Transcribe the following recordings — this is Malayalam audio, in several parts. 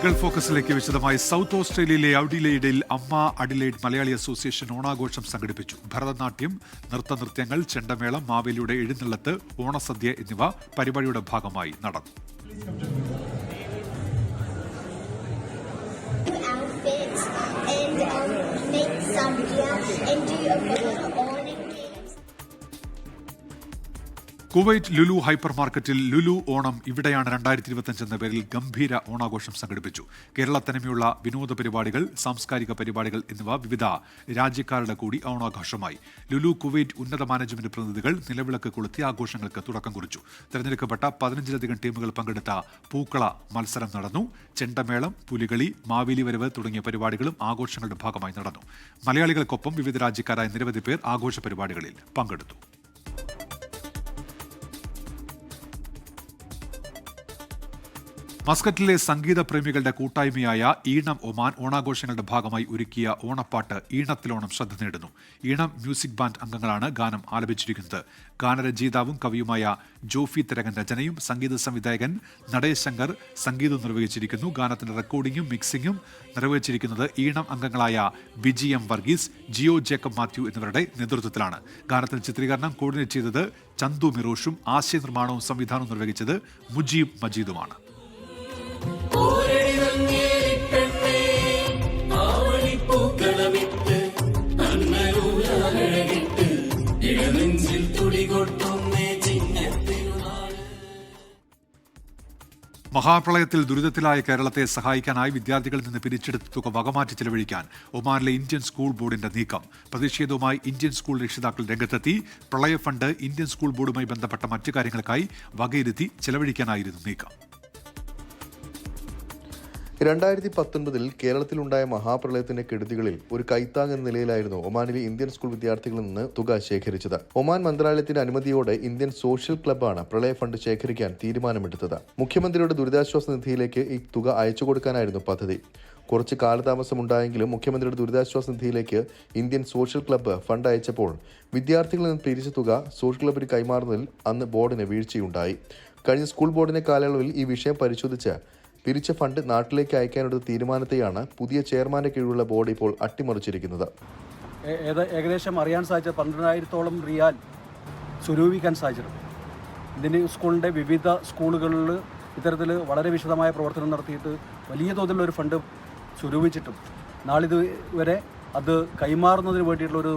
ഗൾഫ് ഫോക്കസിലേക്ക് വിശദമായി സൗത്ത് ഓസ്ട്രേലിയയിലെ ഔഡിലെയ്ഡിൽ അമ്മ അഡിലെയ്ഡ് മലയാളി അസോസിയേഷൻ ഓണാഘോഷം സംഘടിപ്പിച്ചു. ഭരതനാട്യം, നൃത്തനൃത്യങ്ങൾ, ചെണ്ടമേളം, മാവേലിയുടെ എഴുന്നള്ളത്ത്, ഓണസദ്യ എന്നിവ പരിപാടിയുടെ ഭാഗമായി നടന്നു. കുവൈറ്റ് ലുലു ഹൈപ്പർ മാർക്കറ്റിൽ ലുലു ഓണം ഇവിടെയാണ് 2025 എന്ന പേരിൽ ഗംഭീര ഓണാഘോഷം സംഘടിപ്പിച്ചു. കേരളത്തനിമയുള്ള വിനോദ പരിപാടികൾ, സാംസ്കാരിക പരിപാടികൾ എന്നിവ വിവിധ രാജ്യക്കാരുടെ കൂടി ഓണാഘോഷമായി. ലുലു കുവൈറ്റ് ഉന്നത മാനേജ്മെന്റ് പ്രതിനിധികൾ നിലവിളക്ക് കൊളുത്തി ആഘോഷങ്ങൾക്ക് തുടക്കം കുറിച്ചു. തെരഞ്ഞെടുക്കപ്പെട്ട 15ലധികം ടീമുകൾ പങ്കെടുത്ത പൂക്കള മത്സരം നടന്നു. ചെണ്ടമേളം, പുലികളി, മാവേലി വരവ് തുടങ്ങിയ പരിപാടികളും ആഘോഷങ്ങളുടെ ഭാഗമായി നടന്നു. മലയാളികൾക്കൊപ്പം വിവിധ രാജ്യക്കാരായ നിരവധി പേർ ആഘോഷ പരിപാടികളിൽ പങ്കെടുത്തു. മസ്കറ്റിലെ സംഗീത പ്രേമികളുടെ കൂട്ടായ്മയായ ഈണം ഒമാൻ ഓണാഘോഷങ്ങളുടെ ഭാഗമായി ഒരുക്കിയ ഓണപ്പാട്ട് ഈണത്തിലോണം ശ്രദ്ധ നേടുന്നു. ഈണം മ്യൂസിക് ബാൻഡ് അംഗങ്ങളാണ് ഗാനം ആലപിച്ചിരിക്കുന്നത്. ഗാനരചയിതാവും കവിയുമായ ജോഫി തിരകൻ രചനയും സംഗീത സംവിധായകൻ നടേശ് ശങ്കർ സംഗീതം നിർവഹിച്ചിരിക്കുന്നു. ഗാനത്തിന്റെ റെക്കോർഡിംഗും മിക്സിംഗും നിർവഹിച്ചിരിക്കുന്നത് ഈണം അംഗങ്ങളായ ബിജി എം വർഗീസ്, ജിയോ ജേക്കബ് മാത്യു എന്നിവരുടെ നേതൃത്വത്തിലാണ്. ഗാനത്തിന്റെ ചിത്രീകരണം കോർഡിനേറ്റ് ചെയ്തത് ചന്തു മിറോഷും ആശയനിർമ്മാണവും സംവിധാനവും നിർവഹിച്ചത് മുജീബ് മജീദുമാണ്. മഹാപ്രളയത്തിൽ ദുരിതത്തിലായ കേരളത്തെ സഹായിക്കാനായി വിദ്യാർത്ഥികളിൽ നിന്ന് പിരിച്ചെടുത്ത തുക വകമാറ്റി ചെലവഴിക്കാൻ ഒമാനിലെ ഇന്ത്യൻ സ്കൂൾ ബോർഡിന്റെ നീക്കം. പ്രതിഷേധവുമായി ഇന്ത്യൻ സ്കൂൾ രക്ഷിതാക്കൾ രംഗത്തെത്തി. പ്രളയ ഫണ്ട് ഇന്ത്യൻ സ്കൂൾ ബോർഡുമായി ബന്ധപ്പെട്ട മറ്റു കാര്യങ്ങൾക്കായി വകയിരുത്തി ചെലവഴിക്കാനായിരുന്നു നീക്കം. 2019 കേരളത്തിലുണ്ടായ മഹാപ്രളയത്തിന്റെ കെടുതികളിൽ ഒരു കൈത്താങ് എന്ന നിലയിലായിരുന്നു ഒമാനിലെ ഇന്ത്യൻ സ്കൂൾ വിദ്യാർത്ഥികളിൽ നിന്ന് തുക ശേഖരിച്ചത്. ഒമാൻ മന്ത്രാലയത്തിന്റെ അനുമതിയോടെ ഇന്ത്യൻ സോഷ്യൽ ക്ലബ്ബാണ് പ്രളയ ഫണ്ട് ശേഖരിക്കാൻ തീരുമാനമെടുത്തത്. മുഖ്യമന്ത്രിയുടെ ദുരിതാശ്വാസ നിധിയിലേക്ക് ഈ തുക അയച്ചു കൊടുക്കാനായിരുന്നു പദ്ധതി. കുറച്ച് കാലതാമസമുണ്ടായെങ്കിലും മുഖ്യമന്ത്രിയുടെ ദുരിതാശ്വാസ നിധിയിലേക്ക് ഇന്ത്യൻ സോഷ്യൽ ക്ലബ്ബ് ഫണ്ട് അയച്ചപ്പോൾ വിദ്യാർത്ഥികളിൽ നിന്ന് പിരിച്ച തുക സോഷ്യൽ ക്ലബ്ബിന് കൈമാറുന്നതിൽ അന്ന് ബോർഡിന് വീഴ്ചയുണ്ടായി. കഴിഞ്ഞ സ്കൂൾ ബോർഡിന്റെ കാലയളവിൽ ഈ വിഷയം പരിശോധിച്ച് പിരിച്ച ഫണ്ട് നാട്ടിലേക്ക് അയക്കാനെടുത്ത തീരുമാനത്തെയാണ് പുതിയ ചെയർമാന്റെ കീഴിലുള്ള ബോർഡ് ഇപ്പോൾ അട്ടിമറിച്ചിരിക്കുന്നത്. ഏകദേശം അറിയാൻ സാധിച്ചത് 12,000-ഓളം റിയാൽ സ്വരൂപിക്കാൻ സാധിച്ചിട്ടുണ്ട്. ഇതിന് സ്കൂളിൻ്റെ വിവിധ സ്കൂളുകളിൽ ഇത്തരത്തിൽ വളരെ വിശദമായ പ്രവർത്തനം നടത്തിയിട്ട് വലിയ തോതിലുള്ളൊരു ഫണ്ട് സ്വരൂപിച്ചിട്ടും നാളിതുവരെ അത് കൈമാറുന്നതിന് വേണ്ടിയിട്ടുള്ളൊരു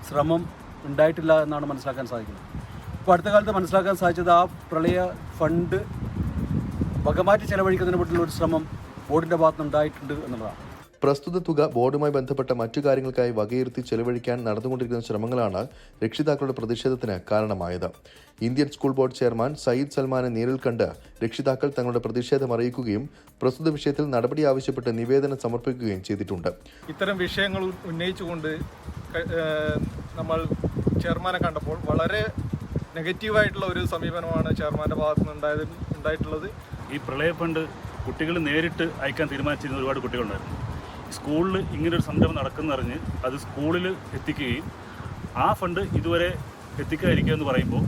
ശ്രമം ഉണ്ടായിട്ടില്ല എന്നാണ് മനസ്സിലാക്കാൻ സാധിക്കുന്നത്. ഇപ്പോൾ അടുത്ത കാലത്ത് മനസ്സിലാക്കാൻ സാധിച്ചത് ആ പ്രളയ ഫണ്ട് വകമാറ്റി ചെലവഴിക്കുന്നതിന് വേണ്ടിയുള്ള ഒരു ശ്രമം ബോർഡിന്റെ ഭാഗത്ത് ഉണ്ടായിട്ടുണ്ട് എന്നുള്ളതാണ്. പ്രസ്തുത തുക ബോർഡുമായി ബന്ധപ്പെട്ട മറ്റു കാര്യങ്ങൾക്കായി വകയിരുത്തി ചെലവഴിക്കാൻ നടന്നുകൊണ്ടിരിക്കുന്ന ശ്രമങ്ങളാണ് രക്ഷിതാക്കളുടെ പ്രതിഷേധത്തിന് കാരണമായത്. Indian school board chairman Syed സൽമാനെ നേരിൽ കണ്ട് രക്ഷിതാക്കൾ തങ്ങളുടെ പ്രതിഷേധം അറിയിക്കുകയും പ്രസ്തുത വിഷയത്തിൽ നടപടി ആവശ്യപ്പെട്ട് നിവേദനം സമർപ്പിക്കുകയും ചെയ്തിട്ടുണ്ട്. ഇത്തരം വിഷയങ്ങൾ ഉന്നയിച്ചുകൊണ്ട് നമ്മൾ ചെയർമാനെ കണ്ടപ്പോൾ വളരെ നെഗറ്റീവായിട്ടുള്ള ഒരു സമീപനമാണ് ചെയർമാൻ്റെ ഭാഗത്തു നിന്ന് ഉണ്ടായിട്ടുള്ളത്. ഈ പ്രളയ ഫണ്ട് കുട്ടികൾ നേരിട്ട് അയക്കാൻ തീരുമാനിച്ചിരുന്ന ഒരുപാട് കുട്ടികളുണ്ടായിരുന്നു. സ്കൂളിൽ ഇങ്ങനൊരു സംരംഭം നടക്കുന്നറിഞ്ഞ് അത് സ്കൂളിൽ എത്തിക്കുകയും ആ ഫണ്ട് ഇതുവരെ എത്തിക്കാതിരിക്കുക എന്ന് പറയുമ്പോൾ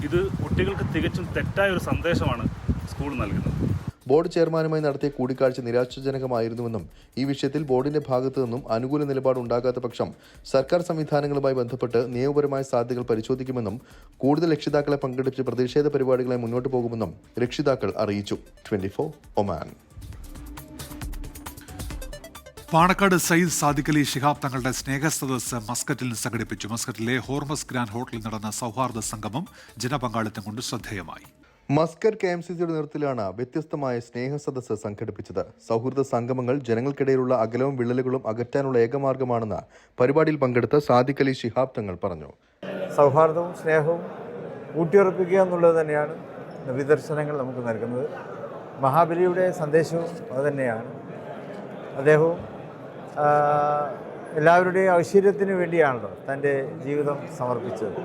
ഇത് കുട്ടികൾക്ക് തികച്ചും തെറ്റായ ഒരു സന്ദേശമാണ് സ്കൂൾ നൽകുന്നത്. ബോർഡ് ചെയർമാനുമായി നടത്തിയ കൂടിക്കാഴ്ച നിരാശാജനകമായിരുന്നുവെന്നും ഈ വിഷയത്തിൽ ബോർഡിന്റെ ഭാഗത്തു നിന്നും അനുകൂല നിലപാടുണ്ടാകാത്ത പക്ഷം സർക്കാർ സംവിധാനങ്ങളുമായി ബന്ധപ്പെട്ട് നിയമപരമായ സാധ്യതകൾ പരിശോധിക്കുമെന്നും കൂടുതൽ രക്ഷിതാക്കളെ പങ്കെടുപ്പിച്ച് പ്രതിഷേധ പരിപാടികളെ മുന്നോട്ട് പോകുമെന്നും രക്ഷിതാക്കൾ അറിയിച്ചു. 24 ഒമാൻ. പാണക്കാട് സയ്യിദ് സാദിഖ് അലി ശിഹാബ് തങ്ങളുടെ സ്നേഹസദസ്സ് മസ്കറ്റിൽ സംഘടിപ്പിച്ചു. മസ്കറ്റിലെ ഹോർമസ് ഗ്രാൻഡ് ഹോട്ടലിൽ നടന്ന സൗഹാർദ്ദ സംഗമം ജനപങ്കാളിത്തം കൊണ്ട് ശ്രദ്ധേയമായി. മസ്കറ്റ് KMCCയുടെ നേതൃത്വത്തിലാണ് വ്യത്യസ്തമായ സ്നേഹസദസ്സ് സംഘടിപ്പിച്ചത്. സൗഹൃദ സംഗമങ്ങൾ ജനങ്ങൾക്കിടയിലുള്ള അകലവും വിള്ളലുകളും അകറ്റാനുള്ള ഏകമാർഗമാണെന്ന് പരിപാടിയിൽ പങ്കെടുത്ത സാദിഖ് അലി ശിഹാബ് തങ്ങൾ പറഞ്ഞു. സൗഹാർദ്ദവും സ്നേഹവും ഊട്ടിയുറപ്പിക്കുക എന്നുള്ളത് തന്നെയാണ് വിദർശനങ്ങൾ നമുക്ക് നൽകുന്നത്. മഹാബലിയുടെ സന്ദേശവും അതുതന്നെയാണ്. അദ്ദേഹവും എല്ലാവരുടെയും ഐശ്വര്യത്തിന് വേണ്ടിയാണല്ലോ തൻ്റെ ജീവിതം സമർപ്പിച്ചത്.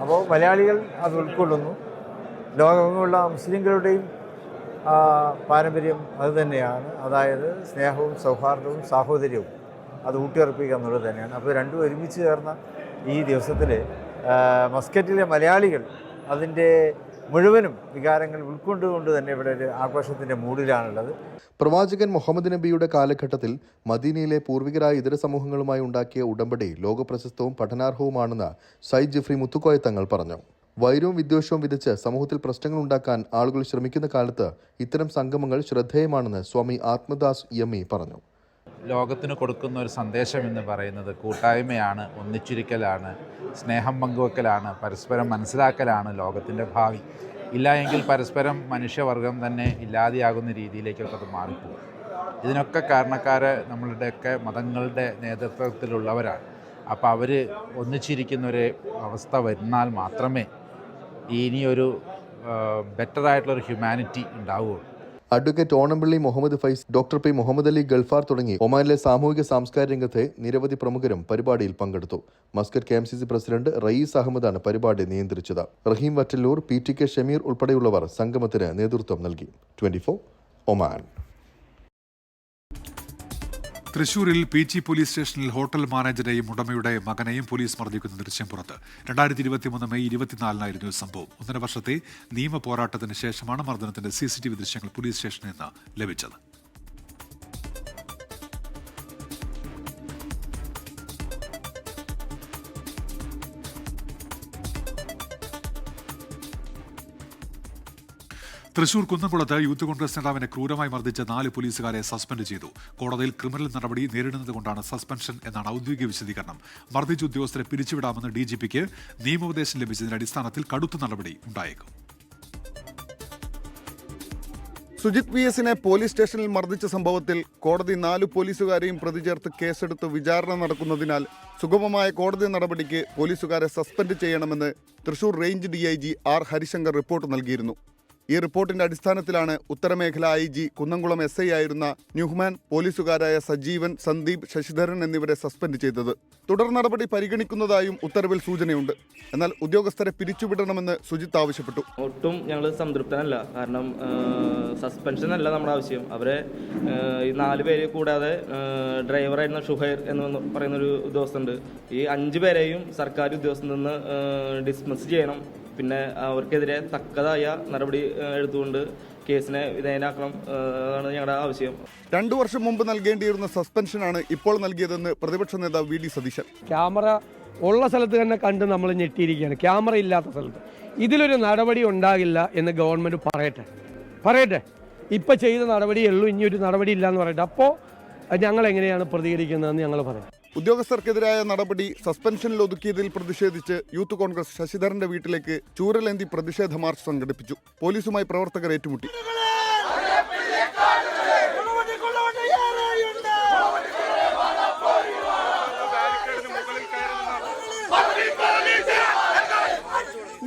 അപ്പോൾ മലയാളികൾ അത് ഉൾക്കൊള്ളുന്നു. ലോകമെങ്ങുമുള്ള മുസ്ലിങ്ങളുടെയും പാരമ്പര്യം അതുതന്നെയാണ്. അതായത് സ്നേഹവും സൗഹാർദ്ദവും സാഹോദര്യവും അത് ഊട്ടിയുറപ്പിക്കുക എന്നുള്ളത് തന്നെയാണ്. അപ്പോൾ രണ്ടും ഒരുമിച്ച് ചേർന്ന ഈ ദിവസത്തിൽ മസ്കറ്റിലെ മലയാളികൾ അതിൻ്റെ മുഴുവനും വികാരങ്ങൾ ഉൾക്കൊണ്ടുകൊണ്ട് തന്നെ ഇവിടെ ഒരു ആഘോഷത്തിൻ്റെ മൂഡിലാണുള്ളത്. പ്രവാചകൻ മുഹമ്മദ് നബിയുടെ കാലഘട്ടത്തിൽ മദീനയിലെ പൂർവികരായ ഇതര സമൂഹങ്ങളുമായി ഉണ്ടാക്കിയ ഉടമ്പടി ലോകപ്രശസ്തവും പഠനാർഹവുമാണെന്ന് സയ്യിദ് ജിഫ്രി മുത്തുക്കോയ തങ്ങൾ പറഞ്ഞു. വൈരവും വിദ്വേഷവും വിതച്ച് സമൂഹത്തിൽ പ്രശ്നങ്ങൾ ഉണ്ടാക്കാൻ ആളുകൾ ശ്രമിക്കുന്ന കാലത്ത് ഇത്തരം സംഗമങ്ങൾ ശ്രദ്ധേയമാണെന്ന് സ്വാമി ആത്മദാസ് യമി പറഞ്ഞു. ലോകത്തിന് കൊടുക്കുന്ന ഒരു സന്ദേശം എന്ന് പറയുന്നത് കൂട്ടായ്മയാണ്, ഒന്നിച്ചിരിക്കലാണ്, സ്നേഹം പങ്കുവെക്കലാണ്, പരസ്പരം മനസ്സിലാക്കലാണ് ലോകത്തിൻ്റെ ഭാവി. ഇല്ല എങ്കിൽ പരസ്പരം മനുഷ്യവർഗം തന്നെ ഇല്ലാതെയാകുന്ന രീതിയിലേക്കൊക്കെ അത് മാറിപ്പോകും. ഇതിനൊക്കെ കാരണക്കാർ നമ്മളുടെയൊക്കെ മതങ്ങളുടെ നേതൃത്വത്തിലുള്ളവരാണ്. അപ്പോൾ അവർ ഒന്നിച്ചിരിക്കുന്നൊരു അവസ്ഥ വരുന്നാൽ മാത്രമേ ഇനിയൊരു ബെറ്ററായിട്ടുള്ളൊരു ഹ്യൂമാനിറ്റി ഉണ്ടാവുകയുള്ളൂ. Advocate Onampally Muhammad Faiz, doctor P Muhammad Ali Galfar തുടങ്ങി ഒമാനിലെ സാമൂഹിക സാംസ്കാരിക രംഗത്തെ നിരവധി പ്രമുഖരും പരിപാടിയിൽ പങ്കെടുത്തു. മസ്കറ്റ് KMCC പ്രസിഡന്റ് റയീസ് അഹമ്മദാണ് പരിപാടി നിയന്ത്രിച്ചത്. റഹീം വറ്റല്ലൂർ, PTK ഷമീർ ഉൾപ്പെടെയുള്ളവർ സംഗമത്തിന് നേതൃത്വം നൽകി. 24 ഒമാൻ. തൃശൂരിൽ PG പോലീസ് സ്റ്റേഷനിൽ ഹോട്ടൽ മാനേജരെയും ഉടമയുടെ മകനെയും പോലീസ് മർദ്ദിക്കുന്ന ദൃശ്യം പുറത്ത്. 2023 മെയ് 24 സംഭവം. 1.5 വർഷത്തെ നിയമ പോരാട്ടത്തിന് ശേഷമാണ് മർദ്ദനത്തിന്റെ CCTV ദൃശ്യങ്ങൾ പോലീസ് സ്റ്റേഷനിൽ നിന്ന് ലഭിച്ചത്. തൃശൂർ കുന്നംകുളത്ത് യൂത്ത് കോൺഗ്രസ് നേതാവിനെ ക്രൂരമായി മർദ്ദിച്ച 4 പോലീസുകാരെ സസ്പെൻഡ് ചെയ്തു. കോടതിയിൽ ക്രിമിനൽ നടപടി നേരിടുന്നതുകൊണ്ടാണ് സസ്പെൻഷൻ എന്നാണ് ഔദ്യോഗിക വിശദീകരണം. മർദ്ദിച്ച ഉദ്യോഗസ്ഥരെ പിരിച്ചുവിടാമെന്ന് DGPക്ക് നിയമോപദേശം ലഭിച്ചതിന്റെ അടിസ്ഥാനത്തിൽ കടുത്ത നടപടി ഉണ്ടായേക്കും. സുജിത് VSനെ പോലീസ് സ്റ്റേഷനിൽ മർദ്ദിച്ച സംഭവത്തിൽ കോടതി 4 പോലീസുകാരെയും പ്രതി ചേർത്ത് കേസെടുത്ത് വിചാരണ നടക്കുന്നതിനാൽ സുഗമമായ കോടതി നടപടിക്ക് പോലീസുകാരെ സസ്പെൻഡ് ചെയ്യണമെന്ന് Thrissur range DIG R Harishankar report നൽകിയിരുന്നു. ഈ റിപ്പോർട്ടിന്റെ അടിസ്ഥാനത്തിലാണ് ഉത്തരമേഖല IG കുന്നംകുളം SI ആയിരുന്ന ന്യൂഹ്മാൻ, പോലീസുകാരായ സജീവൻ, സന്ദീപ്, ശശിധരൻ എന്നിവരെ സസ്പെൻഡ് ചെയ്തത്. തുടർ നടപടി പരിഗണിക്കുന്നതായും ഉത്തരവിൽ സൂചനയുണ്ട്. എന്നാൽ ഉദ്യോഗസ്ഥരെ പിരിച്ചുവിടണമെന്ന് സുജിത്ത് ആവശ്യപ്പെട്ടു. ഒട്ടും ഞങ്ങൾ സംതൃപ്തനല്ല. കാരണം സസ്പെൻഷൻ അല്ല നമ്മുടെ ആവശ്യം. അവരെ ഈ 4 പേരെ കൂടാതെ ഡ്രൈവറായിരുന്ന ഷുഹൈർ എന്ന് പറയുന്നൊരു ഉദ്യോഗസ്ഥനുണ്ട്. ഈ 5 പേരെയും സർക്കാർ ഉദ്യോഗസ്ഥരിൽ നിന്ന് ഡിസ്മിസ് ചെയ്യണം. പിന്നെ അവർക്കെതിരെ തക്കതായ നടപടി എടുത്തുകൊണ്ട് കേസിനെ വിധേയനാക്കണം എന്നാണ് ഞങ്ങളുടെ ആവശ്യം. 2 വർഷം മുമ്പ് നൽകേണ്ടിയിരുന്ന സസ്പെൻഷനാണ് ഇപ്പോൾ നൽകിയതെന്ന് പ്രതിപക്ഷ നേതാവ് VD സതീശൻ. ക്യാമറ ഉള്ള സ്ഥലത്ത് തന്നെ കണ്ട് നമ്മൾ ഞെട്ടിയിരിക്കുകയാണ്. ക്യാമറ ഇല്ലാത്ത സ്ഥലത്ത് ഇതിലൊരു നടപടി ഉണ്ടാകില്ല എന്ന് ഗവൺമെൻറ് പറയട്ടെ. ഇപ്പം ചെയ്ത നടപടിയേ ഉള്ളൂ, ഇനിയൊരു നടപടി ഇല്ല എന്ന് പറയട്ടെ. അപ്പോൾ ഞങ്ങൾ എങ്ങനെയാണ് പ്രതികരിക്കുന്നതെന്ന് ഞങ്ങൾ പറയാം. ഉദ്യോഗസ്ഥർക്കെതിരായ നടപടി സസ്പെൻഷനിൽ ഒതുക്കിയതിൽ പ്രതിഷേധിച്ച് യൂത്ത് കോൺഗ്രസ് ശശിധരന്റെ വീട്ടിലേക്ക് ചൂരലേന്തി പ്രതിഷേധ മാർച്ച് സംഘടിപ്പിച്ചു. പോലീസുമായി പ്രവർത്തകർ ഏറ്റുമുട്ടി.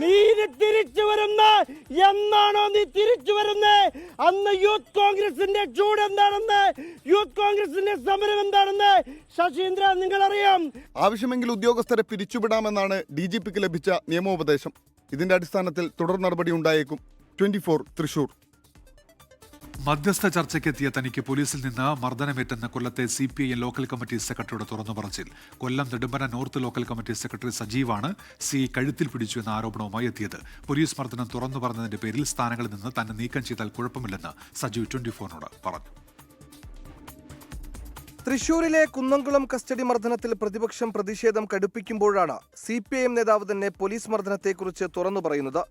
നീ തിരിച്ചു വരുന്ന എന്നാണോ നീ തിരിച്ചു വരുന്നേ? അന്ന് യൂത്ത് കോൺഗ്രസിന്റെ ചൂട് എന്താണെന്ന്, യൂത്ത് കോൺഗ്രസിന്റെ സമരം എന്താണെന്ന് ശശീന്ദ്ര നിങ്ങൾ അറിയാം. ആവശ്യമെങ്കിൽ ഉദ്യോഗസ്ഥരെ പിരിച്ചുവിടാമെന്നാണ് DGPക്ക് ലഭിച്ച നിയമോപദേശം. ഇതിന്റെ അടിസ്ഥാനത്തിൽ തുടർ നടപടി ഉണ്ടായേക്കും. 24 തൃശൂർ. മധ്യസ്ഥ ചർച്ചയ്ക്കെത്തിയ തനിക്ക് പോലീസിൽ നിന്ന് മർദ്ദനമേറ്റെന്ന കൊല്ലത്തെ CPIM ലോക്കൽ കമ്മിറ്റി സെക്രട്ടറിയുടെ തുറന്നു പറച്ചിൽ. Kollam Nedumpana north local committee secretary സജീവാണ് കഴുത്തിൽ പിടിച്ചു എന്ന ആരോപണവുമായി എത്തിയത്. പോലീസ് മർദ്ദനം തുറന്നു പറഞ്ഞതിന്റെ പേരിൽ സ്ഥാനങ്ങളിൽ നിന്ന് തന്നെ നീക്കം ചെയ്താൽ കുഴപ്പമില്ലെന്ന് സജീവ് 24നോട് പറഞ്ഞു. തൃശൂരിലെ കുന്നംകുളം കസ്റ്റഡി മർദ്ദനത്തിൽ പ്രതിപക്ഷം പ്രതിഷേധം കടുപ്പിക്കുമ്പോഴാണ് CPIM നേതാവ് തന്നെ പോലീസ് മർദ്ദനത്തെക്കുറിച്ച് തുറന്നു പറയുന്നത്.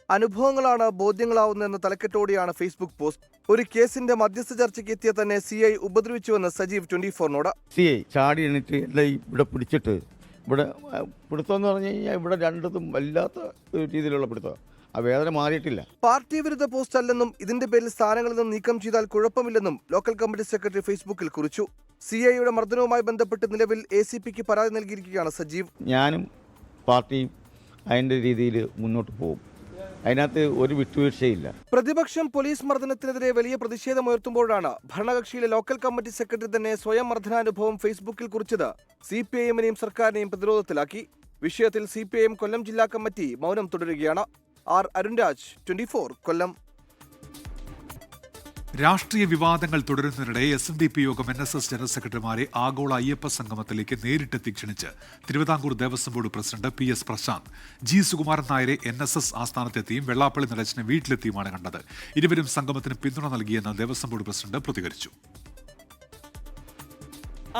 അനുഭവങ്ങളാണ് ബോധ്യങ്ങളാവുന്നതെന്ന തലക്കെട്ടോടെയാണ് ഫേസ്ബുക്ക് പോസ്റ്റ്. ഒരു കേസിന്റെ മധ്യസ്ഥ ചർച്ചയ്ക്ക് എത്തിയ തന്നെ CI ഉപദ്രവിച്ചുവെന്ന് സജീവ് 24നോട്. CI ചാടി എണീറ്റ് എല്ലാം ഇവിടെ പിടിച്ചിട്ട് ഇവിടെ പിടുത്തമെന്ന് പറഞ്ഞു കഴിഞ്ഞാൽ ഇവിടെ രണ്ടതും വല്ലാത്ത രീതിയിലുള്ള പിടുത്തം. ആ വേദന മാറിയിട്ടില്ല. പാർട്ടി വിരുദ്ധ പോസ്റ്റ് അല്ലെന്നും ഇതിന്റെ പേരിൽ സ്ഥാനങ്ങളിൽ നിന്ന് നീക്കം ചെയ്താൽ കുഴപ്പമില്ലെന്നും ലോക്കൽ കമ്മിറ്റി സെക്രട്ടറി ഫേസ്ബുക്കിൽ കുറിച്ചു. CIയുടെ മർദ്ദനവുമായി ബന്ധപ്പെട്ട് നിലവിൽ ACPക്ക് പരാതി നൽകിയിരിക്കുകയാണ് സജീവ്. ഞാനും പാർട്ടിയും അതിൻ്റെ രീതിയിൽ മുന്നോട്ട് പോകും. അതിനകത്ത് ഒരു വിട്ടുവീഴ്ചയില്ല. പ്രതിപക്ഷം പോലീസ് മർദ്ദനത്തിനെതിരെ വലിയ പ്രതിഷേധമുയർത്തുമ്പോഴാണ് ഭരണകക്ഷിയിലെ ലോക്കൽ കമ്മിറ്റി സെക്രട്ടറി തന്നെ സ്വയം മർദ്ദനാനുഭവം ഫേസ്ബുക്കിൽ കുറിച്ചത് CPIMനെയും സർക്കാരിനെയും പ്രതിരോധത്തിലാക്കി. വിഷയത്തിൽ CPIM കൊല്ലം ജില്ലാ കമ്മിറ്റി മൗനം തുടരുകയാണ്. R അരുൺരാജ് 24 കൊല്ലം. രാഷ്ട്രീയ വിവാദങ്ങൾ തുടരുന്നതിനിടെ SNDP യോഗം NSS ജനറൽ സെക്രട്ടറിമാരെ ആഗോള അയ്യപ്പ സംഗമത്തിലേക്ക് നേരിട്ടെത്തി ക്ഷണിച്ച് Thiruvithamkoor Devaswom board president PS Prashanth. G Sukumaran നായരെ NSS ആസ്ഥാനത്തെത്തിയും വെള്ളാപ്പള്ളി നടേശനെ വീട്ടിലെത്തിയുമാണ് കണ്ടത്. ഇരുവരും സംഗമത്തിന് പിന്തുണ നൽകിയെന്ന് ദേവസ്വം ബോർഡ് പ്രസിഡന്റ് പ്രതികരിച്ചു.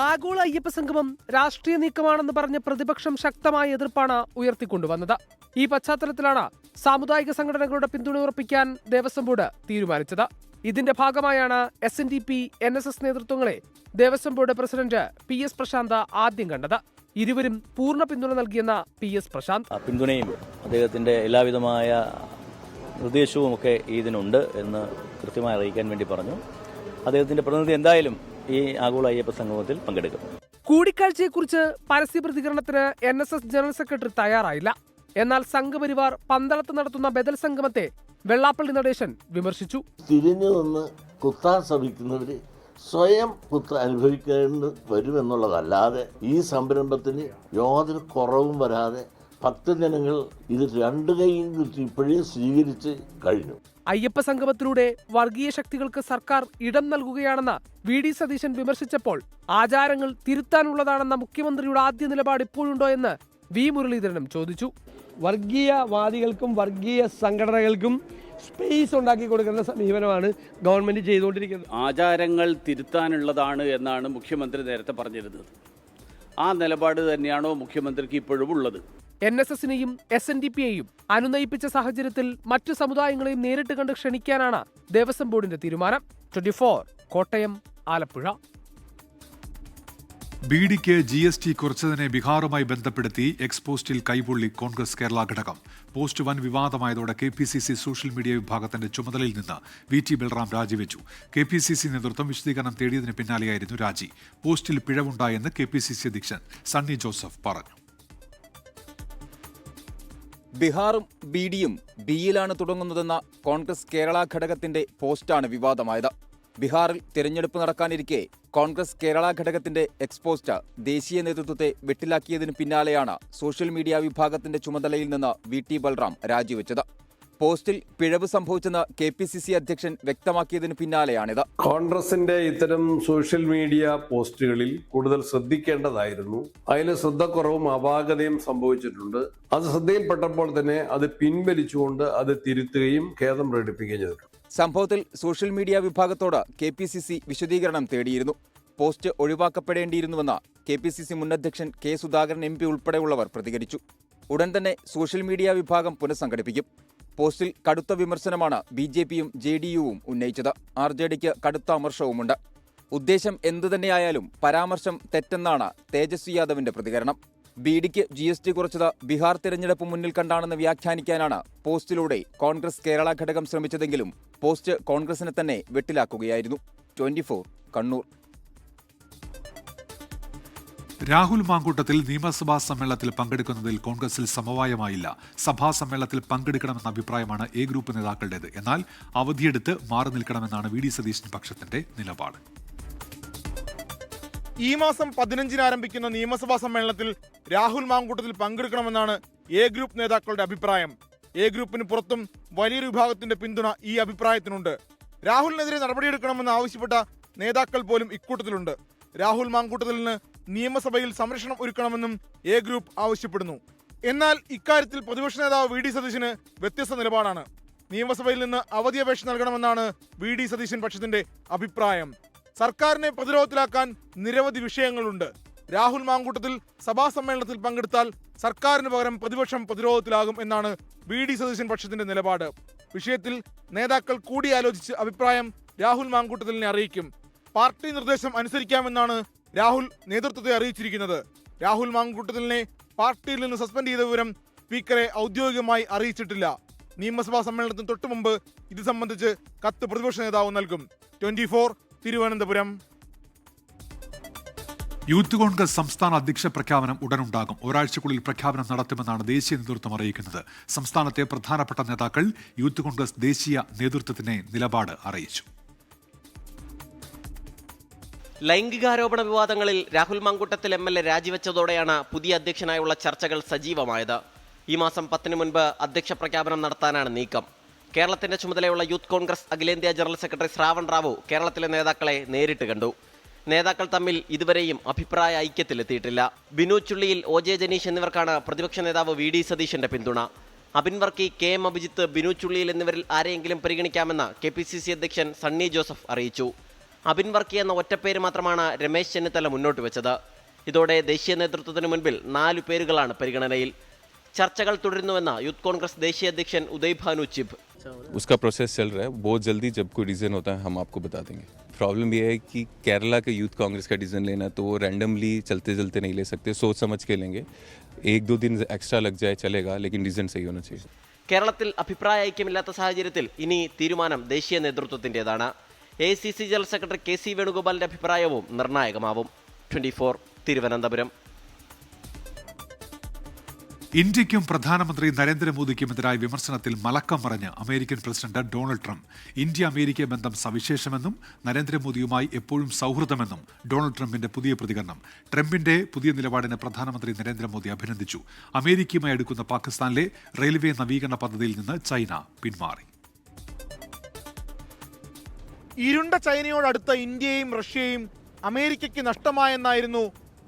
ആഗോള അയ്യപ്പ സംഗമം രാഷ്ട്രീയ നീക്കമാണെന്ന് പറഞ്ഞ് പ്രതിപക്ഷം ശക്തമായ എതിർപ്പാണ് ഉയർത്തിക്കൊണ്ടുവന്നത്. ഈ പശ്ചാത്തലത്തിലാണ് സാമുദായിക സംഘടനകളുടെ പിന്തുണ ഉറപ്പിക്കാൻ ദേവസ്വം ബോർഡ് തീരുമാനിച്ചത്. ഇതിന്റെ ഭാഗമായാണ് SNDP NSS നേതൃത്വങ്ങളെ Devaswom board president PS Prashanth ആദ്യം കണ്ടത്. ഇരുവരും പൂർണ്ണ പിന്തുണ നൽകിയെന്ന PS പ്രശാന്ത്. പിന്തുണയും അദ്ദേഹത്തിന്റെ എല്ലാവിധമായ നിർദ്ദേശവും ഒക്കെ ഇതിനുണ്ട് എന്ന് കൃത്യമായി അറിയിക്കാൻ വേണ്ടി പറഞ്ഞു. അദ്ദേഹത്തിന്റെ പ്രതിനിധി എന്തായാലും ഈ ആഗോള അയ്യപ്പ സംഗമത്തിൽ പങ്കെടുക്കും. കൂടിക്കാഴ്ചയെക്കുറിച്ച് പരസ്യ പ്രതികരണത്തിന് NSS ജനറൽ സെക്രട്ടറി തയ്യാറായില്ല. എന്നാൽ സംഘപരിവാർ പന്തളത്ത് നടത്തുന്ന ബദൽ സംഗമത്തെ വെള്ളാപ്പള്ളി നടേശൻ വിമർശിച്ചു. തിരിഞ്ഞു നിന്ന് കുത്താൻ ശ്രമിക്കുന്നവര് സ്വയം കുത്ത് അനുഭവിക്കേണ്ടി വരുമെന്നുള്ളതല്ലാതെ ഈ സംരംഭത്തിന് യാതൊരു കുറവും വരാതെ ഭക്തജനങ്ങൾ ഇത് രണ്ടു കൈയും ഇപ്പോഴും സ്വീകരിച്ച് കഴിഞ്ഞു. അയ്യപ്പ സംഗമത്തിലൂടെ വർഗീയ ശക്തികൾക്ക് സർക്കാർ ഇടം നൽകുകയാണെന്ന് VD സതീശൻ വിമർശിച്ചപ്പോൾ ആചാരങ്ങൾ തിരുത്താനുള്ളതാണെന്ന മുഖ്യമന്ത്രിയുടെ ആദ്യ നിലപാട് ഇപ്പോഴുണ്ടോ എന്ന് V മുരളീധരനും ചോദിച്ചു. വർഗീയവാദികൾക്കും വർഗീയ സംഘടനകൾക്കും സ്പേസ് ഉണ്ടാക്കി കൊടുക്കുന്ന സമീപനമാണ് ഗവൺമെന്റ് ചെയ്തുകൊണ്ടിരിക്കുന്നത്. ആചാരങ്ങൾ തിരുത്താനുള്ളതാണ് എന്നാണ് മുഖ്യമന്ത്രി നേരത്തെ പറഞ്ഞിരുന്നത്. ആ നിലപാട് തന്നെയാണോ മുഖ്യമന്ത്രിക്ക് ഇപ്പോഴും ഉള്ളത്? NSSനെയും SNDPയെയും അനുനയിപ്പിച്ച സാഹചര്യത്തിൽ മറ്റു സമുദായങ്ങളെയും നേരിട്ട് കണ്ട് ക്ഷണിക്കാനാണ് ദേവസ്വം ബോർഡിന്റെ തീരുമാനം. 24 കോട്ടയം, ആലപ്പുഴ. ബീഡിക്ക് GST കുറച്ചതിനെ ബീഹാറുമായി ബന്ധപ്പെടുത്തി എക്സ്പോസ്റ്റിൽ കൈപൊള്ളി കോൺഗ്രസ് കേരള ഘടകം. പോസ്റ്റ് വൻ വിവാദമായതോടെ KPCC സോഷ്യൽ മീഡിയ വിഭാഗത്തിന്റെ ചുമതലയിൽ നിന്ന് VT ബൽറാം രാജിവെച്ചു. KPCC നേതൃത്വം വിശദീകരണം തേടിയതിന് പിന്നാലെയായിരുന്നു രാജി. പോസ്റ്റിൽ പിഴവുണ്ടായെന്ന് KPCC അധ്യക്ഷൻ സണ്ണി ജോസഫ് പറഞ്ഞു. ബീഹാറും BDയും ബിയിലാണ് തുടങ്ങുന്നതെന്ന കോൺഗ്രസ് കേരള ഘടകത്തിന്റെ പോസ്റ്റാണ് വിവാദമായത്. ബീഹാറിൽ തിരഞ്ഞെടുപ്പ് നടക്കാനിരിക്കെ കോൺഗ്രസ് കേരള ഘടകത്തിന്റെ എക്സ്പോസ്റ്റ് ദേശീയ നേതൃത്വത്തെ വെട്ടിലാക്കിയതിന് പിന്നാലെയാണ് സോഷ്യൽ മീഡിയ വിഭാഗത്തിന്റെ ചുമതലയിൽ നിന്ന് VT ബൽറാം രാജിവെച്ചത്. പോസ്റ്റിൽ പിഴവ് സംഭവിച്ചെന്ന് KPCC അധ്യക്ഷൻ വ്യക്തമാക്കിയതിന് പിന്നാലെയാണിത്. കോൺഗ്രസിന്റെ ഇത്തരം സോഷ്യൽ മീഡിയ പോസ്റ്റുകളിൽ കൂടുതൽ ശ്രദ്ധിക്കേണ്ടതായിരുന്നു. അതിൽ ശ്രദ്ധക്കുറവും അപാകതയും സംഭവിച്ചിട്ടുണ്ട്. അത് ശ്രദ്ധയിൽപ്പെട്ടപ്പോൾ തന്നെ അത് പിൻവലിച്ചുകൊണ്ട് അത് തിരുത്തുകയും ഖേദം പ്രകടിപ്പിക്കുകയും ചെയ്തിട്ടുണ്ട്. സംഭവത്തിൽ സോഷ്യൽ മീഡിയ വിഭാഗത്തോട് KPCC വിശദീകരണം തേടിയിരുന്നു. പോസ്റ്റ് ഒഴിവാക്കപ്പെടേണ്ടിയിരുന്നുവെന്ന് KPCC മുൻ അധ്യക്ഷൻ K സുധാകരൻ MP ഉൾപ്പെടെയുള്ളവർ പ്രതികരിച്ചു. ഉടൻ തന്നെ സോഷ്യൽ മീഡിയ വിഭാഗം പുനഃസംഘടിപ്പിക്കും. പോസ്റ്റിൽ കടുത്ത വിമർശനമാണ് BJPയും JDUവും ഉന്നയിച്ചത്. RJDക്ക് കടുത്ത അമർഷവുമുണ്ട്. ഉദ്ദേശം എന്തുതന്നെയായാലും പരാമർശം തെറ്റെന്നാണ് തേജസ്വി യാദവിന്റെ പ്രതികരണം. ബീഡിക്ക് GST കുറച്ചത് ബീഹാർ തിരഞ്ഞെടുപ്പ് മുന്നിൽ കണ്ടാണെന്ന് വ്യാഖ്യാനിക്കാനാണ് പോസ്റ്റിലൂടെ കോൺഗ്രസ് കേരള ഘടകം ശ്രമിച്ചതെങ്കിലും പോസ്റ്റ് കോൺഗ്രസിനെ തന്നെ വെട്ടിലാക്കുകയായിരുന്നു. 24 കണ്ണൂർ. രാഹുൽ മാങ്കൂട്ടത്തിൽ നിയമസഭാ സമ്മേളനത്തിൽ പങ്കെടുക്കുന്നതിൽ കോൺഗ്രസിൽ സമവായമായില്ല. സഭാ സമ്മേളനത്തിൽ പങ്കെടുക്കണമെന്ന അഭിപ്രായമാണ് A ഗ്രൂപ്പ് നേതാക്കളുടേത്. എന്നാൽ അവധിയെടുത്ത് മാറി നിൽക്കണമെന്നാണ് VD സതീശൻ പക്ഷത്തിന്റെ നിലപാട്. ഈ മാസം 15-ന് ആരംഭിക്കുന്ന നിയമസഭാ സമ്മേളനത്തിൽ രാഹുൽ മാങ്കൂട്ടത്തിൽ പങ്കെടുക്കണമെന്നാണ് A ഗ്രൂപ്പ് നേതാക്കളുടെ അഭിപ്രായം. A ഗ്രൂപ്പിന് പുറത്തും വലിയൊരു വിഭാഗത്തിന്റെ പിന്തുണ ഈ അഭിപ്രായത്തിനുണ്ട്. രാഹുലിനെതിരെ നടപടിയെടുക്കണമെന്ന് ആവശ്യപ്പെട്ട നേതാക്കൾ പോലും ഇക്കൂട്ടത്തിലുണ്ട്. രാഹുൽ മാങ്കൂട്ടത്തിലിന് നിയമസഭയിൽ സംരക്ഷണം ഒരുക്കണമെന്നും A ഗ്രൂപ്പ് ആവശ്യപ്പെടുന്നു. എന്നാൽ ഇക്കാര്യത്തിൽ പ്രതിപക്ഷ നേതാവ് VD സതീശന് വ്യത്യസ്ത നിലപാടാണ്. നിയമസഭയിൽ നിന്ന് അവധി അപേക്ഷ നൽകണമെന്നാണ് VD സതീശൻ പക്ഷത്തിന്റെ അഭിപ്രായം. സർക്കാരിനെ പ്രതിരോധത്തിലാക്കാൻ നിരവധി വിഷയങ്ങളുണ്ട്. രാഹുൽ മാങ്കൂട്ടത്തിൽ സഭാ സമ്മേളനത്തിൽ പങ്കെടുത്താൽ സർക്കാരിന് പകരം പ്രതിപക്ഷം പ്രതിരോധത്തിലാകും എന്നാണ് VD സതീശൻ പക്ഷത്തിന്റെ നിലപാട്. വിഷയത്തിൽ നേതാക്കൾ കൂടിയാലോചിച്ച് അഭിപ്രായം രാഹുൽ മാങ്കൂട്ടത്തിലിനെ അറിയിക്കും. പാർട്ടി നിർദ്ദേശം അനുസരിക്കാമെന്നാണ് രാഹുൽ നേതൃത്വത്തെ അറിയിച്ചിരിക്കുന്നത്. രാഹുൽ മാങ്കൂട്ടത്തിലിനെ പാർട്ടിയിൽ നിന്ന് സസ്പെൻഡ് ചെയ്ത വിവരം സ്പീക്കറെ ഔദ്യോഗികമായി അറിയിച്ചിട്ടില്ല. നിയമസഭാ സമ്മേളനത്തിന് തൊട്ടുമുമ്പ് ഇത് സംബന്ധിച്ച് കത്ത് പ്രതിപക്ഷ നേതാവ് നൽകും. 24 തിരുവനന്തപുരം. യൂത്ത് കോൺഗ്രസ് സംസ്ഥാന അധ്യക്ഷ പ്രഖ്യാപനം ഉടനുണ്ടാകും. ഒരാഴ്ചക്കുള്ളിൽ പ്രഖ്യാപനം നടത്തുമെന്നാണ് ദേശീയ നേതൃത്വം അറിയിക്കുന്നത്. സംസ്ഥാനത്തെ പ്രധാനപ്പെട്ട നേതാക്കൾ യൂത്ത് കോൺഗ്രസ് ദേശീയ നേതൃത്വത്തിന് നിലപാട് അറിയിച്ചു. ലൈംഗികാരോപണ വിവാദങ്ങളിൽ രാഹുൽ മാങ്കൂട്ടത്തിൽ MLA രാജിവെച്ചതോടെയാണ് പുതിയ അധ്യക്ഷനായുള്ള ചർച്ചകൾ സജീവമായത്. ഈ മാസം 10-ന് മുൻപ് അധ്യക്ഷ പ്രഖ്യാപനം നടത്താനാണ് നീക്കം. കേരളത്തിന്റെ ചുമതലയുള്ള യൂത്ത് കോൺഗ്രസ് അഖിലേന്ത്യാ ജനറൽ സെക്രട്ടറി ശ്രാവൺ റാവു കേരളത്തിലെ നേതാക്കളെ നേരിട്ട് കണ്ടു. നേതാക്കൾ തമ്മിൽ ഇതുവരെയും അഭിപ്രായ ഐക്യത്തിലെത്തിയിട്ടില്ല. ബിനു ചുള്ളിയിൽ, OJ ജനീഷ് എന്നിവർക്കാണ് പ്രതിപക്ഷ നേതാവ് VD സതീശന്റെ പിന്തുണ. അബിൻ വർക്കി, KM അഭിജിത്ത്, ബിനു ചുള്ളിയിൽ എന്നിവരിൽ ആരെയെങ്കിലും പരിഗണിക്കാമെന്ന് KPCC അധ്യക്ഷൻ സണ്ണി ജോസഫ് അറിയിച്ചു. അബിൻ വർക്കി എന്ന ഒറ്റപ്പേര് മാത്രമാണ് രമേശ് ചെന്നിത്തല മുന്നോട്ട് വെച്ചത്. ഇതോടെ ദേശീയ നേതൃത്വത്തിന് മുൻപിൽ 4 പേരുകളാണ് പരിഗണനയിൽ. ചർച്ചകൾ തുടരുന്നുവെന്ന് യൂത്ത് കോൺഗ്രസ് ദേശീയ അധ്യക്ഷൻ ഉദയ് ഭാനു ചിബ്. उसका प्रोसेस चल रहा है, बहुत जल्दी जब कोई डिसीजन होता है हम आपको बता देंगे. प्रॉब्लम ये है कि केरला के यूथ कांग्रेस का डिसीजन लेना तो वो रैंडमली चलते चलते नहीं ले सकते, सोच समझ के लेंगे. 1-2 दिन एक्स्ट्रा लग जाए चलेगा, लेकिन डिसीजन सही होना चाहिए. കേരളത്തിൽ അഭിപ്രായ ഐക്യമില്ലാത്ത സാഹചര്യത്തിൽ ഇനി തീരുമാനം ദേശീയ നേതൃത്വത്തിൻ്റെതാണ്. AICC ജനറൽ സെക്രട്ടറി KC വേണുഗോപാലിന്റെ അഭിപ്രായവും നിർണായകമാവും. 24 തിരുവനന്തപുരം. ഇന്ത്യയ്ക്കും പ്രധാനമന്ത്രി നരേന്ദ്രമോദിക്കുമെതിരായ വിമർശനത്തിൽ മലക്കം പറഞ്ഞ് American president Donald Trump. India America ബന്ധം സവിശേഷമെന്നും നരേന്ദ്രമോദിയുമായി എപ്പോഴും സൗഹൃദമെന്നും ഡൊണാൾഡ് ട്രംപിന്റെ പുതിയ പ്രതികരണം. ട്രംപിന്റെ പുതിയ നിലപാടിന് പ്രധാനമന്ത്രി നരേന്ദ്രമോദി അഭിനന്ദിച്ചു. അമേരിക്കയുമായി അടുക്കുന്ന പാകിസ്ഥാനിലെ റെയിൽവേ നവീകരണ പദ്ധതിയിൽ നിന്ന് ചൈന പിന്മാറി. ഇരുണ്ട ചൈനയോടടുത്ത ഇന്ത്യയും റഷ്യയും അമേരിക്കയ്ക്ക് നഷ്ടമായെന്നായിരുന്നു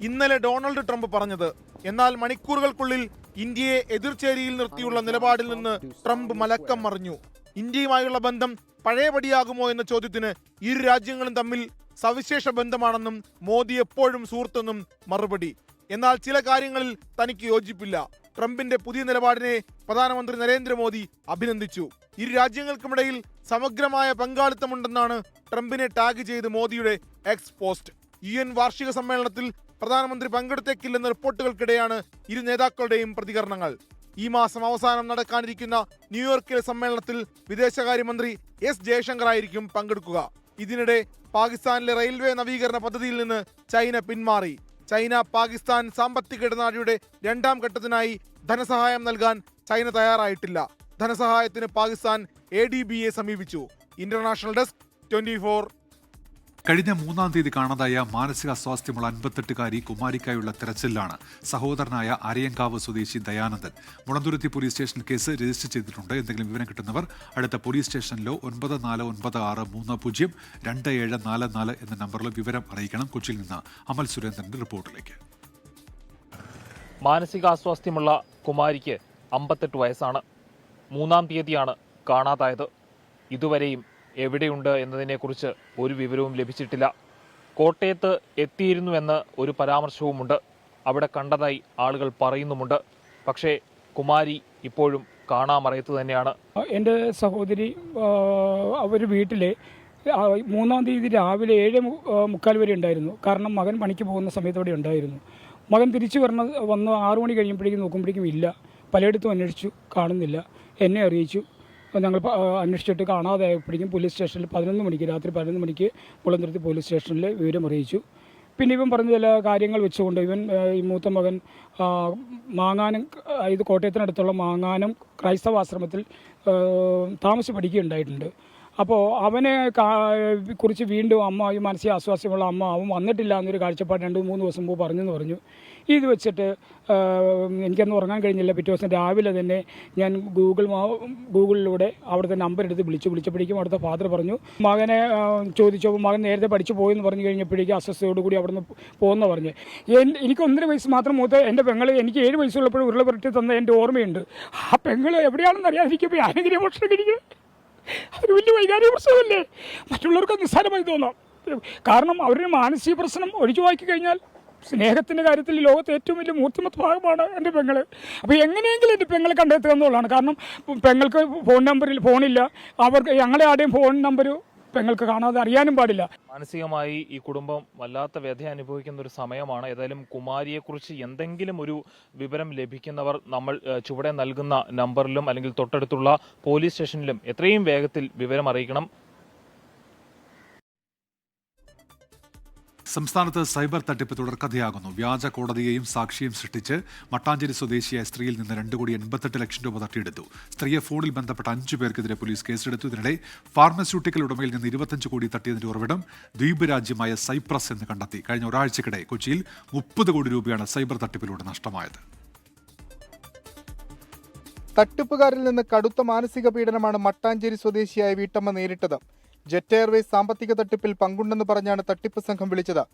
ഇന്നലെ ഡൊണാൾഡ് ട്രംപ് പറഞ്ഞത്. എന്നാൽ മണിക്കൂറുകൾക്കുള്ളിൽ ഇന്ത്യയെ എതിർചേരിയിൽ നിർത്തിയുള്ള നിലപാടിൽ നിന്ന് ട്രംപ് മലക്കം മറിഞ്ഞു. ഇന്ത്യയുമായുള്ള ബന്ധം പഴയപടിയാകുമോ എന്ന ചോദ്യത്തിന് ഇരു രാജ്യങ്ങളും തമ്മിൽ സവിശേഷ ബന്ധമാണെന്നും മോദി എപ്പോഴും സുഹൃത്തെന്നും മറുപടി. എന്നാൽ ചില കാര്യങ്ങളിൽ തനിക്ക് യോജിപ്പില്ല. ട്രംപിന്റെ പുതിയ നിലപാടിനെ പ്രധാനമന്ത്രി നരേന്ദ്രമോദി അഭിനന്ദിച്ചു. ഇരു രാജ്യങ്ങൾക്കുമിടയിൽ സമഗ്രമായ പങ്കാളിത്തമുണ്ടെന്നാണ് ട്രംപിനെ ടാഗ് ചെയ്ത് മോദിയുടെ എക്സ് പോസ്റ്റ്. UN വാർഷിക സമ്മേളനത്തിൽ പ്രധാനമന്ത്രി പങ്കെടുത്തേക്കില്ലെന്ന റിപ്പോർട്ടുകൾക്കിടെയാണ് ഇരു നേതാക്കളുടെയും പ്രതികരണങ്ങൾ. ഈ മാസം അവസാനം നടക്കാനിരിക്കുന്ന ന്യൂയോർക്കിലെ സമ്മേളനത്തിൽ വിദേശകാര്യമന്ത്രി S ജയശങ്കർ ആയിരിക്കും പങ്കെടുക്കുക. ഇതിനിടെ പാകിസ്ഥാനിലെ റെയിൽവേ നവീകരണ പദ്ധതിയിൽ നിന്ന് ചൈന പിന്മാറി. ചൈന പാകിസ്ഥാൻ സാമ്പത്തിക ഇടനാഴിയുടെ 2ാം ഘട്ടത്തിനായി ധനസഹായം നൽകാൻ ചൈന തയ്യാറായിട്ടില്ല. ധനസഹായത്തിന് പാകിസ്ഥാൻ ADBയെ സമീപിച്ചു. International desk 24. കഴിഞ്ഞ 3-ാം തീയതി കാണാതായ മാനസികാസ്വാസ്ഥ്യമുള്ള 58-കാരി കുമാരിക്കായുള്ള തെരച്ചിലാണ് സഹോദരനായ അരയങ്കാവ് സ്വദേശി ദയാനന്ദൻ. മുളന്തുരുത്തി പോലീസ് സ്റ്റേഷനിൽ കേസ് രജിസ്റ്റർ ചെയ്തിട്ടുണ്ട്. എന്തെങ്കിലും വിവരം കിട്ടുന്നവർ അടുത്ത പോലീസ് സ്റ്റേഷനിലോ 9496302744 എന്ന നമ്പറിലോ വിവരം അറിയിക്കണം. കൊച്ചിയിൽ നിന്ന് അമൽ സുരേന്ദ്രന്റെ റിപ്പോർട്ടിലേക്ക്. മാനസികാസ്വാസ്ഥ്യമുള്ള കുമാരിക്ക് 58 വയസ്സാണ്. 3-ാം തീയതിയാണ് കാണാതായത്. ഇതുവരെയും എവിടെയുണ്ട് എന്നതിനെക്കുറിച്ച് ഒരു വിവരവും ലഭിച്ചിട്ടില്ല. കോട്ടയത്ത് എത്തിയിരുന്നുവെന്ന് ഒരു പരാമർശവുമുണ്ട്. അവിടെ കണ്ടതായി ആളുകൾ പറയുന്നുമുണ്ട്. പക്ഷേ കുമാരി ഇപ്പോഴും കാണാമറയത്ത് തന്നെയാണ്. എൻ്റെ സഹോദരി അവർ വീട്ടിൽ 3-ാം തീയതി രാവിലെ 7:45 വരെ ഉണ്ടായിരുന്നു. കാരണം മകൻ പണിക്ക് പോകുന്ന സമയത്തോടെ ഉണ്ടായിരുന്നു. മകൻ തിരിച്ചു വന്ന് 6 മണി കഴിയുമ്പോഴേക്കും നോക്കുമ്പോഴേക്കും ഇല്ല. പലയിടത്തും അന്വേഷിച്ചു, കാണുന്നില്ല. എന്നെ അറിയിച്ചു. ഞങ്ങൾ അന്വേഷിച്ചിട്ട് കാണാതായപ്പോഴേക്കും പോലീസ് സ്റ്റേഷനിൽ 11 മണിക്ക്, രാത്രി 11 മണിക്ക് മുളന്തുരുത്തി പോലീസ് സ്റ്റേഷനിൽ വിവരം അറിയിച്ചു. പിന്നെ ഇവൻ പറഞ്ഞ ചില കാര്യങ്ങൾ വെച്ചുകൊണ്ട് ഈ മൂത്ത മകൻ മാങ്ങാനം, ഇത് കോട്ടയത്തിനടുത്തുള്ള മാങ്ങാനം ക്രൈസ്തവാശ്രമത്തിൽ താമസിച്ച് പഠിക്കുകയുണ്ടായിട്ടുണ്ട്. അപ്പോൾ അവനെ കുറിച്ച് വീണ്ടും അമ്മ, ഈ മാനസികാസ്വാസ്ഥ്യമുള്ള അമ്മ, അവൻ വന്നിട്ടില്ല എന്നൊരു കാഴ്ചപ്പാട് 2-3 ദിവസം മുമ്പ് പറഞ്ഞെന്ന് പറഞ്ഞു. ഇത് വെച്ചിട്ട് എനിക്കന്ന് ഉറങ്ങാൻ കഴിഞ്ഞില്ല. പിറ്റേ ദിവസം രാവിലെ തന്നെ ഞാൻ ഗൂഗിളിലൂടെ അവിടുത്തെ നമ്പർ എടുത്ത് വിളിച്ചപ്പോഴേക്കും അവിടുത്തെ ഫാദർ പറഞ്ഞു, മകനെ ചോദിച്ചപ്പോൾ മകൻ നേരത്തെ പഠിച്ചു പോയെന്ന് പറഞ്ഞു കഴിഞ്ഞപ്പോഴേക്കും അസ്വസ്ഥയോടുകൂടി അവിടെ നിന്ന് പോകുന്ന പറഞ്ഞു. എനിക്ക് 1.5 വയസ്സ് മാത്രം മൂത്ത എൻ്റെ പെങ്ങൾ എനിക്ക് 7 വയസ്സുള്ളപ്പോഴും ഉരുള പുരട്ടി തന്ന എൻ്റെ ഓർമ്മയുണ്ട്. ആ പെങ്ങൾ എവിടെയാണെന്ന് അറിയാതിരിക്കുമ്പോൾ ആരെങ്കിലും ഭക്ഷണം കഴിക്കണം. അതൊരു വലിയ വൈകാരിക പ്രശ്നമല്ലേ? മറ്റുള്ളവർക്ക് നിസ്സാരമായി തോന്നാം. കാരണം അവരുടെ മാനസിക പ്രശ്നം ഒഴിച്ചു വാക്കി കഴിഞ്ഞാൽ സ്നേഹത്തിൻ്റെ കാര്യത്തിൽ ലോകത്ത് ഏറ്റവും വലിയ മൂർത്തിമത്ത് ഭാഗമാണ് എൻ്റെ പെങ്ങൾ. അപ്പോൾ എങ്ങനെയെങ്കിലും എൻ്റെ പെങ്ങളെ കണ്ടെത്തുക എന്നുള്ളതാണ്. കാരണം പെങ്ങൾക്ക് ഫോണില്ല. അവർക്ക് ഞങ്ങളെ ആരുടെയും ഫോൺ നമ്പർ പെങ്ങൾക്ക് കാണാതെ അറിയാനും പാടില്ല. മാനസികമായി ഈ കുടുംബം വല്ലാത്ത വ്യഥ അനുഭവിക്കുന്ന ഒരു സമയമാണ്. ഏതായാലും കുമാരിയെക്കുറിച്ച് എന്തെങ്കിലും ഒരു വിവരം ലഭിക്കുന്നവർ നമ്മൾ ചുവടെ നൽകുന്ന നമ്പറിലും അല്ലെങ്കിൽ തൊട്ടടുത്തുള്ള പോലീസ് സ്റ്റേഷനിലും എത്രയും വേഗത്തിൽ വിവരം അറിയിക്കണം. സംസ്ഥാനത്ത് സൈബർ തട്ടിപ്പ് തുടർക്കഥയാകുന്നു. വ്യാജ കോടതിയെയും സാക്ഷിയും സൃഷ്ടിച്ച് മട്ടാഞ്ചേരി സ്വദേശിയായ സ്ത്രീയിൽ നിന്ന് 2,88,00,000 രൂപ തട്ടിയെടുത്തു. സ്ത്രീയെ ഫോണിൽ ബന്ധപ്പെട്ട 5 പേർക്കെതിരെ പോലീസ് കേസെടുത്തു. ഇതിനിടെ ഫാർമസ്യൂട്ടിക്കൽ ഉടമയിൽ നിന്ന് 25 കോടി തട്ടിയതിന്റെ ഉറവിടം ദ്വീപ് രാജ്യമായ സൈപ്രസ് എന്ന് കണ്ടെത്തി. കഴിഞ്ഞ ഒരാഴ്ചക്കിടെ കൊച്ചിയിൽ 30 കോടി രൂപയാണ് സൈബർ തട്ടിപ്പിലൂടെ നഷ്ടമായത്. തട്ടിപ്പുകാരിൽ നിന്ന് കടുത്ത മാനസിക പീഡനമാണ് മട്ടാഞ്ചേരി സ്വദേശിയായ വീട്ടമ്മ നേരിട്ടത്. ജെറ്റ് എയർവേസ് സാമ്പത്തിക തട്ടിപ്പിൽ പങ്കുണ്ടെന്ന് പറഞ്ഞാണ് തട്ടിപ്പ് സംഘം വിളിച്ചത്.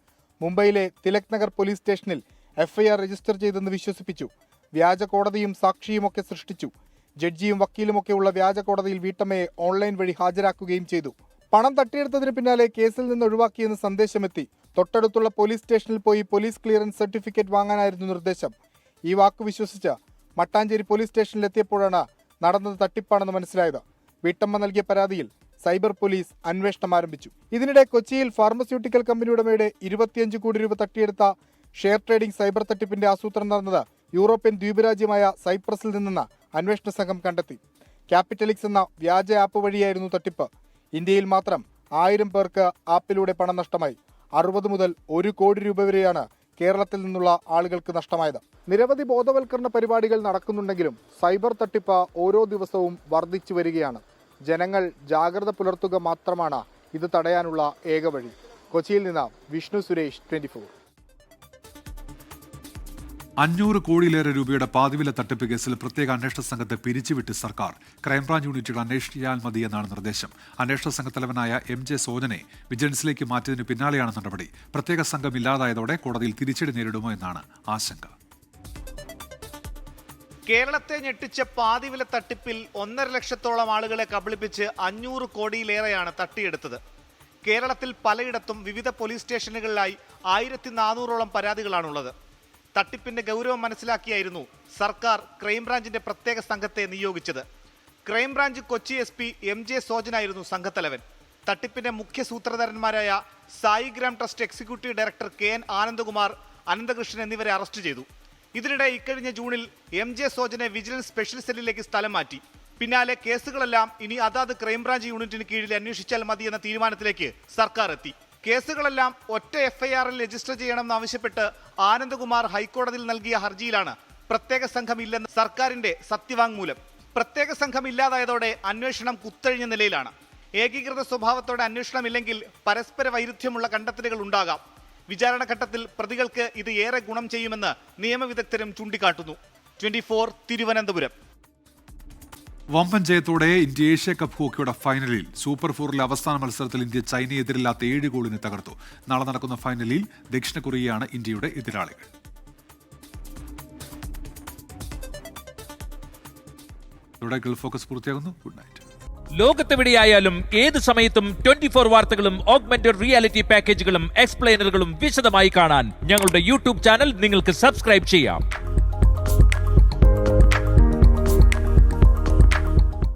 മുംബൈയിലെ തിലക് നഗർ പോലീസ് സ്റ്റേഷനിൽ എഫ്ഐആർ രജിസ്റ്റർ ചെയ്തെന്ന് വിശ്വസിപ്പിച്ചു. വ്യാജ കോടതിയും സാക്ഷിയുമൊക്കെ സൃഷ്ടിച്ചു. ജഡ്ജിയും വക്കീലുമൊക്കെയുള്ള വ്യാജ കോടതിയിൽ വീട്ടമ്മയെ ഓൺലൈൻ വഴി ഹാജരാക്കുകയും ചെയ്തു. പണം തട്ടിയെടുത്തതിന് പിന്നാലെ കേസിൽ നിന്ന് ഒഴിവാക്കിയെന്ന് സന്ദേശമെത്തി. തൊട്ടടുത്തുള്ള പോലീസ് സ്റ്റേഷനിൽ പോയി പോലീസ് ക്ലിയറൻസ് സർട്ടിഫിക്കറ്റ് വാങ്ങാനായിരുന്നു നിർദ്ദേശം. ഈ വാക്ക് വിശ്വസിച്ച് മട്ടാഞ്ചേരി പോലീസ് സ്റ്റേഷനിലെത്തിയപ്പോഴാണ് നടന്നത് തട്ടിപ്പാണെന്ന് മനസ്സിലായത്. വീട്ടമ്മ നൽകിയ പരാതിയിൽ സൈബർ പോലീസ് അന്വേഷണം ആരംഭിച്ചു. ഇതിനിടെ കൊച്ചിയിൽ ഫാർമസ്യൂട്ടിക്കൽ കമ്പനി ഉടമയുടെ 25 കോടി രൂപ തട്ടിയെടുത്ത ഷെയർ ട്രേഡിംഗ് സൈബർ തട്ടിപ്പിന്റെ ആസൂത്രണം നടന്നത് യൂറോപ്യൻ ദ്വീപ് രാജ്യമായ സൈപ്രസിൽ നിന്നെന്ന് അന്വേഷണ സംഘം കണ്ടെത്തി. ക്യാപിറ്റലിക്സ് എന്ന വ്യാജ ആപ്പ് വഴിയായിരുന്നു തട്ടിപ്പ്. ഇന്ത്യയിൽ മാത്രം 1000 പേർക്ക് ആപ്പിലൂടെ പണം നഷ്ടമായി. 60 മുതൽ 1 കോടി രൂപ വരെയാണ് കേരളത്തിൽ നിന്നുള്ള ആളുകൾക്ക് നഷ്ടമായത്. നിരവധി ബോധവൽക്കരണ പരിപാടികൾ നടക്കുന്നുണ്ടെങ്കിലും സൈബർ തട്ടിപ്പ് ഓരോ ദിവസവും വർദ്ധിച്ചു വരികയാണ്. ജനങ്ങൾ ജാഗ്രത പുലർത്തുക മാത്രമാണ് ഇത് തടയാനുള്ള ഏക വഴി. കൊച്ചിയിൽ നിന്ന് വിഷ്ണു സുരേഷ്, 24. 500 കോടിയിലേറെ രൂപയുടെ പാതിവില തട്ടിപ്പ് കേസിൽ പ്രത്യേക അന്വേഷണ സംഘത്തെ പിരിച്ചുവിട്ട് സർക്കാർ. ക്രൈംബ്രാഞ്ച് യൂണിറ്റുകൾ അന്വേഷിച്ചാൽ മതിയെന്നാണ് നിർദ്ദേശം. അന്വേഷണ സംഘത്തലവനായ MJ സോജനെ വിജിലൻസിലേക്ക് മാറ്റിയതിനു പിന്നാലെയാണ് നടപടി. പ്രത്യേക സംഘം ഇല്ലാതായതോടെ കോടതിയിൽ തിരിച്ചടി നേരിടുമോ എന്നാണ് ആശങ്ക. കേരളത്തെ ഞെട്ടിച്ച പാതിവില തട്ടിപ്പിൽ 1.5 ലക്ഷത്തോളം ആളുകളെ കബളിപ്പിച്ച് 500 കോടിയിലേറെയാണ് തട്ടിയെടുത്തത്. കേരളത്തിൽ പലയിടത്തും വിവിധ പോലീസ് സ്റ്റേഷനുകളിലായി 1400ഓളം പരാതികളാണുള്ളത്. തട്ടിപ്പിന്റെ ഗൗരവം മനസ്സിലാക്കിയായിരുന്നു സർക്കാർ ക്രൈംബ്രാഞ്ചിന്റെ പ്രത്യേക സംഘത്തെ നിയോഗിച്ചത്. ക്രൈംബ്രാഞ്ച് കൊച്ചി SP MJ സോജനായിരുന്നു സംഘത്തലവൻ. തട്ടിപ്പിന്റെ മുഖ്യ സൂത്രധാരന്മാരായ Saigram trust executive director KN Anandakumar, Ananthakrishnan എന്നിവരെ അറസ്റ്റ് ചെയ്തു. ഇതിനിടെ ഇക്കഴിഞ്ഞ ജൂണിൽ MJ സോജനെ വിജിലൻസ് സ്പെഷ്യൽ സെല്ലിലേക്ക് സ്ഥലം മാറ്റി. പിന്നാലെ കേസുകളെല്ലാം ഇനി അതാത് ക്രൈംബ്രാഞ്ച് യൂണിറ്റിന് കീഴിൽ അന്വേഷിച്ചാൽ മതി എന്ന തീരുമാനത്തിലേക്ക് സർക്കാർ എത്തി. കേസുകളെല്ലാം ഒറ്റ FIR-ൽ രജിസ്റ്റർ ചെയ്യണമെന്നാവശ്യപ്പെട്ട് ആനന്ദകുമാർ ഹൈക്കോടതിയിൽ നൽകിയ ഹർജിയിലാണ് പ്രത്യേക സംഘം ഇല്ലെന്ന് സർക്കാരിന്റെ സത്യവാങ്മൂലം. പ്രത്യേക സംഘം ഇല്ലാതായതോടെ അന്വേഷണം കുത്തഴിഞ്ഞ നിലയിലാണ്. ഏകീകൃത സ്വഭാവത്തോടെ അന്വേഷണമില്ലെങ്കിൽ പരസ്പര വൈരുദ്ധ്യമുള്ള കണ്ടെത്തലുകൾ ഉണ്ടാകാം. വിചാരണഘട്ടത്തിൽ പ്രതികൾക്ക് ഇത് ഏറെ ഗുണം ചെയ്യുമെന്ന് നിയമവിദഗ്ധരും ചൂണ്ടിക്കാട്ടുന്നു. 24 തിരുവനന്തപുരം. വമ്പൻ ജയത്തോടെ ഇന്ത്യ ഏഷ്യ കപ്പ് ഹോക്കിയുടെ ഫൈനലിൽ. സൂപ്പർ 4-ലെ അവസാന മത്സരത്തിൽ ഇന്ത്യ ചൈനയെ എതിരില്ലാത്ത 7 ഗോളിന് തകർത്തു. നാളെ നടക്കുന്ന ഫൈനലിൽ ദക്ഷിണ കൊറിയയാണ് ഇന്ത്യയുടെ എതിരാളികൾ. ഇതോടെ ഗൾഫ് ഫോക്കസ് പൂർത്തിയാകുന്നു. Good night. ലോകത്തെവിടെയായാലും ഏത് സമയത്തും 24 വാർത്തകളും ഓഗ്മെന്റഡ് റിയാലിറ്റി പാക്കേജുകളും എക്സ്പ്ലെയിനറുകളും വിശദമായി കാണാൻ ഞങ്ങളുടെ യൂട്യൂബ് ചാനൽ നിങ്ങൾക്ക് സബ്സ്ക്രൈബ് ചെയ്യാം.